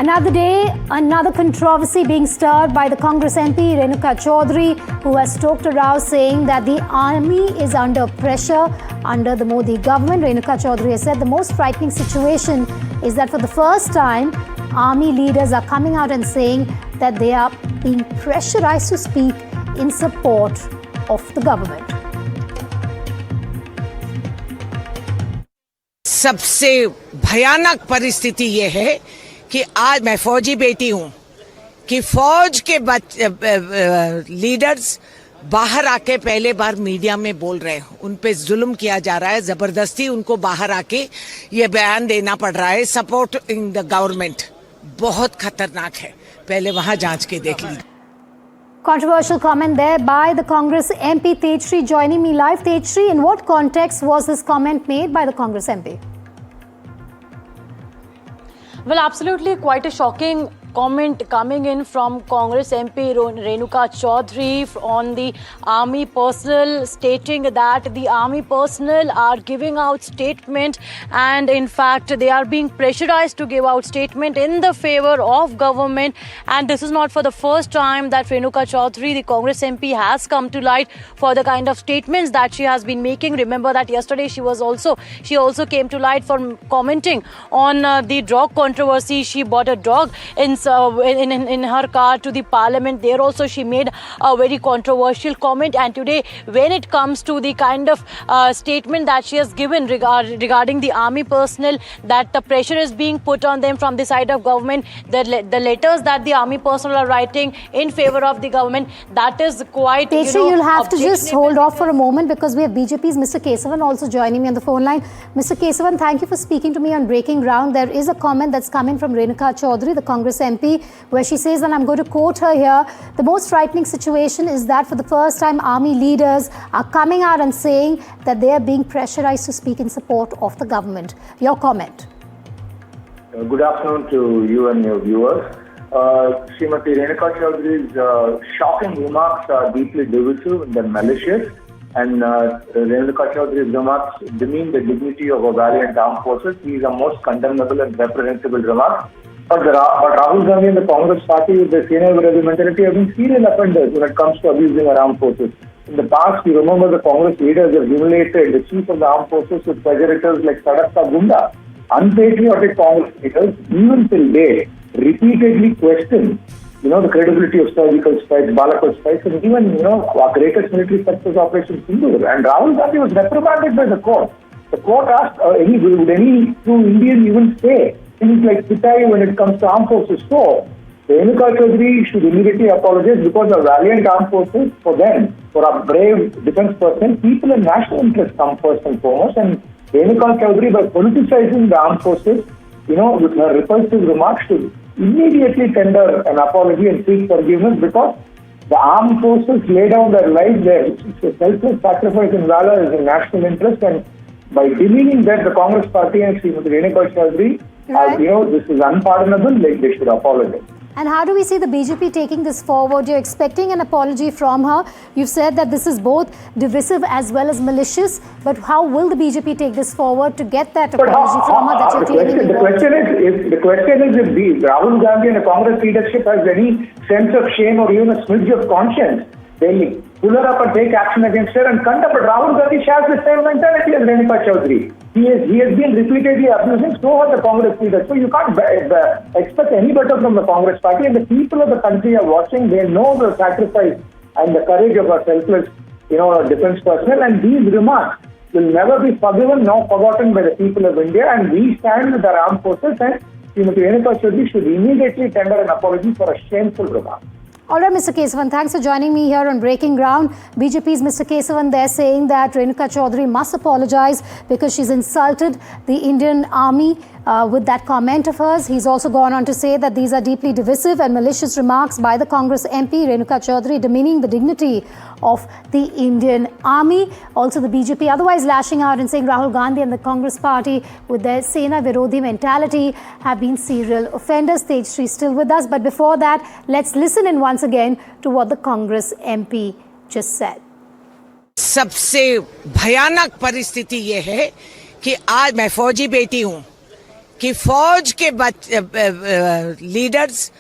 Another day, another controversy being stirred by the Congress MP Renuka Chowdhury, who has stoked a row saying that the army is under pressure under the Modi government. Renuka Chowdhury has said the most frightening situation is that for the first time, army leaders are coming out and saying that they are being pressurized to speak in support of the government. सबसे भयानक परिस्थिति ये है कि आज मैं फौजी बेटी हूं कि फौज के लीडर्स बाहर आके पहले बार मीडिया में बोल रहे हैं, उन पे जुल्म किया जा रहा है, जबरदस्ती उनको बाहर आके ये बयान देना पड़ रहा है सपोर्टिंग द गवर्नमेंट। बहुत खतरनाक है, पहले वहां जांच के देख लीजिए। Controversial comment there by the Congress MP Tejshri joining me live. Tejshri, in what context was this comment made by the Congress MP? Well, absolutely quite a shocking comment coming in from Congress MP Renuka Chowdhury on the army personnel, stating that the army personnel are giving out statement and in fact they are being pressurized to give out statement in the favor of government. And this is not for the first time that Renuka Chowdhury, the Congress MP, has come to light for the kind of statements that she has been making. Remember that yesterday she also came to light for commenting on the dog controversy. She bought a dog in her car to the parliament. There also she made a very controversial comment. And today, when it comes to the kind of statement that she has given regarding the army personnel, that the pressure is being put on them from the side of government, the letters that the army personnel are writing in favor of the government, that is quite, you'll have to just hold off for a moment because we have BJP's Mr. Kesavan also joining me on the phone line. Mr. Kesavan, thank you for speaking to me on Breaking Ground. There is a comment that's coming from Renuka Chowdhury, the Congress MP, where she says, and I'm going to quote her here, the most frightening situation is that for the first time army leaders are coming out and saying that they are being pressurized to speak in support of the government. Your comment. Good afternoon to you and your viewers. Srimati Renuka Chowdhury's shocking remarks are deeply divisive and malicious, and Renuka Chowdhury's remarks demean the dignity of our valiant armed forces. These are most condemnable and reprehensible remarks. But Rahul Gandhi and the Congress party with the Sena-virodhi mentality have been serial offenders when it comes to abusing our armed forces. In the past, you remember the Congress leaders have humiliated the chief of the armed forces with pejoratives like Sadakta Gunda. Unpatriotic Congress leaders, even till date, repeatedly question, the credibility of surgical strikes, Balakot strikes, and even, our greatest military success Operation Sindoor. And Rahul Gandhi was reprimanded by the court. The court asked, would any true Indian even say things like Pitai when it comes to armed forces? So, Renuka Chowdhury should immediately apologize because our valiant armed forces, for them, for our brave defense personnel, people in national interest come first and foremost. And Renuka Chowdhury, by politicizing the armed forces, with her repulsive remarks, should immediately tender an apology and seek forgiveness because the armed forces lay down their lives, their selfless sacrifice and valor is in national interest. And by demeaning that, the Congress party and Srimati Renuka Chowdhury, this is unpardonable, they should apologize. And how do we see the BJP taking this forward? You're expecting an apology from her. You've said that this is both divisive as well as malicious. But how will the BJP take this forward to get that apology from her that you're claiming? The question is if Rahul Gandhi and the Congress leadership has any sense of shame or even a smidge of conscience, they'll pull her up and take action against her and conduct. But Rahul Gandhi shares the same mentality as Renuka Chowdhury. He has been repeatedly abusing, so are the Congress leaders. So you can't expect any better from the Congress party. And the people of the country are watching. They know the sacrifice and the courage of our selfless, defense personnel. And these remarks will never be forgiven nor forgotten by the people of India. And we stand with our armed forces. And Srimati Renuka Chowdhury should immediately tender an apology for a shameful remark. All right, Mr. Kesavan, thanks for joining me here on Breaking Ground. BJP's Mr. Kesavan there saying that Renuka Chowdhury must apologize because she's insulted the Indian Army with that comment of hers. He's also gone on to say that these are deeply divisive and malicious remarks by the Congress MP Renuka Chowdhury, demeaning the dignity of the Indian Army. Also, the BJP otherwise lashing out and saying Rahul Gandhi and the Congress party with their Sena-virodhi mentality have been serial offenders. Tejshri still with us. But before that, let's listen in once again to what the Congress MP just said. सबसे भयानक परिस्थिति ये है कि आज मैं फौजी बेटी हूं कि फौज के लीडर्स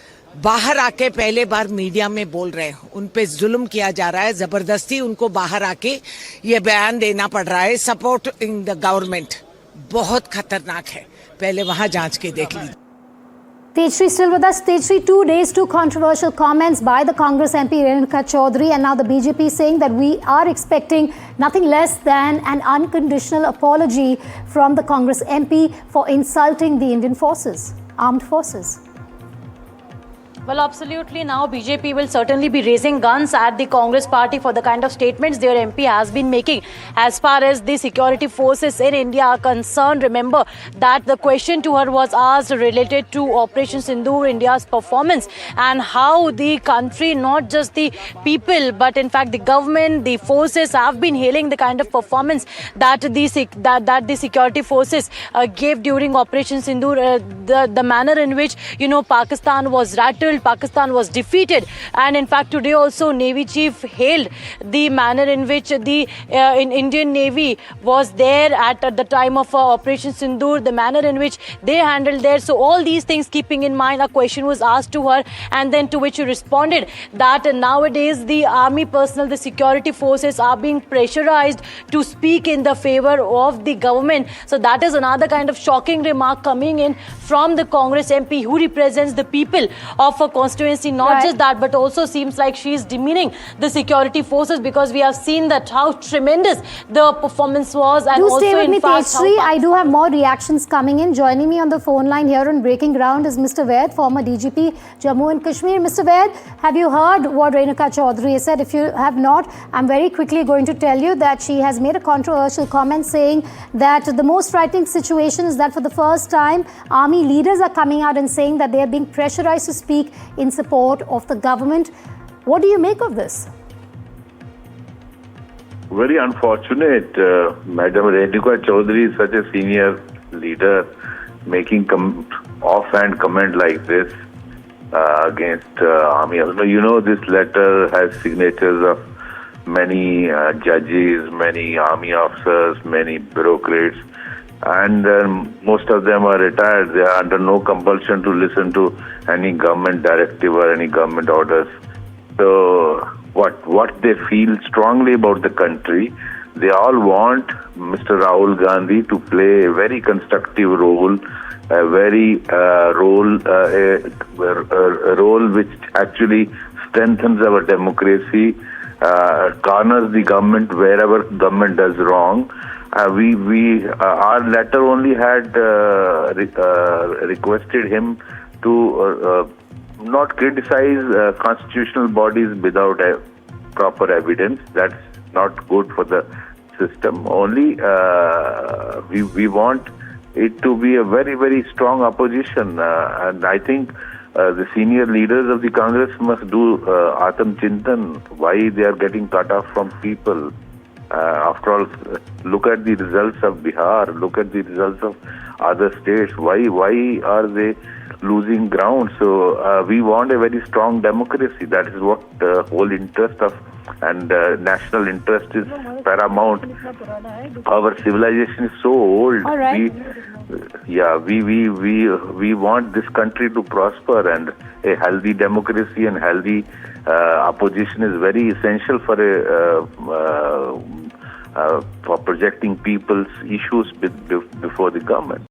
बाहर आके पहले बार मीडिया में बोल रहे हैं, उन पे जुल्म किया जा रहा है, जबरदस्ती उनको बाहर आके ये बयान देना पड़ रहा है सपोर्टिंग द गवर्नमेंट। बहुत खतरनाक है, पहले वहां जांच के देख लीजिए। Tejshri still with us. Tejshri, 2 days, 2 controversial comments by the Congress MP Renuka Chowdhury, and now the BJP saying that we are expecting nothing less than an unconditional apology from the Congress MP for insulting the Indian forces, armed forces. Well, absolutely. Now BJP will certainly be raising guns at the Congress party for the kind of statements their MP has been making as far as the security forces in India are concerned. Remember that the question to her was asked related to Operation Sindoor, India's performance, and how the country, not just the people, but in fact the government, the forces have been hailing the kind of performance that the security forces gave during Operation Sindoor. The manner in which, Pakistan was rattled, Pakistan was defeated, and in fact today also Navy Chief hailed the manner in which the Indian Navy was there at the time of Operation Sindoor, the manner in which they handled there. So all these things keeping in mind, a question was asked to her, and then to which she responded that nowadays the army personnel, the security forces are being pressurized to speak in the favor of the government. So that is another kind of shocking remark coming in from the Congress MP who represents the people of a constituency. Not Right. just that, but also seems like she is demeaning the security forces, because we have seen that how tremendous the performance was, and Do also stay with in me, fact Tejshri. I do have more reactions coming in. Joining me on the phone line here on Breaking Ground is Mr. Vaid, former DGP, Jammu and Kashmir. Mr. Vaid, have you heard what Renuka Chowdhury has said? If you have not, I'm very quickly going to tell you that she has made a controversial comment saying that the most frightening situation is that for the first time, army leaders are coming out and saying that they are being pressurized to speak in support of the government. What do you make of this? Very unfortunate. Madam Renuka Chowdhury is such a senior leader making offhand comment like this against army. This letter has signatures of many judges, many army officers, many bureaucrats, and most of them are retired. They are under no compulsion to listen to any government directive or any government orders. So what they feel strongly about the country, they all want Mr. Rahul Gandhi to play a very constructive role, a very role which actually strengthens our democracy, corners the government wherever government does wrong. Our letter only had requested him to not criticize constitutional bodies without a proper evidence. That's not good for the system. Only we want it to be a very, very strong opposition, and I think the senior leaders of the Congress must do Atam Chintan, why they are getting cut off from people. After all, look at the results of Bihar, look at the results of other states. Why are they losing ground? So we want a very strong democracy. That is what the whole interest of, and national interest is paramount. Our civilization is so old. All right. We want this country to prosper, and a healthy democracy and healthy opposition is very essential for for projecting people's issues before the government.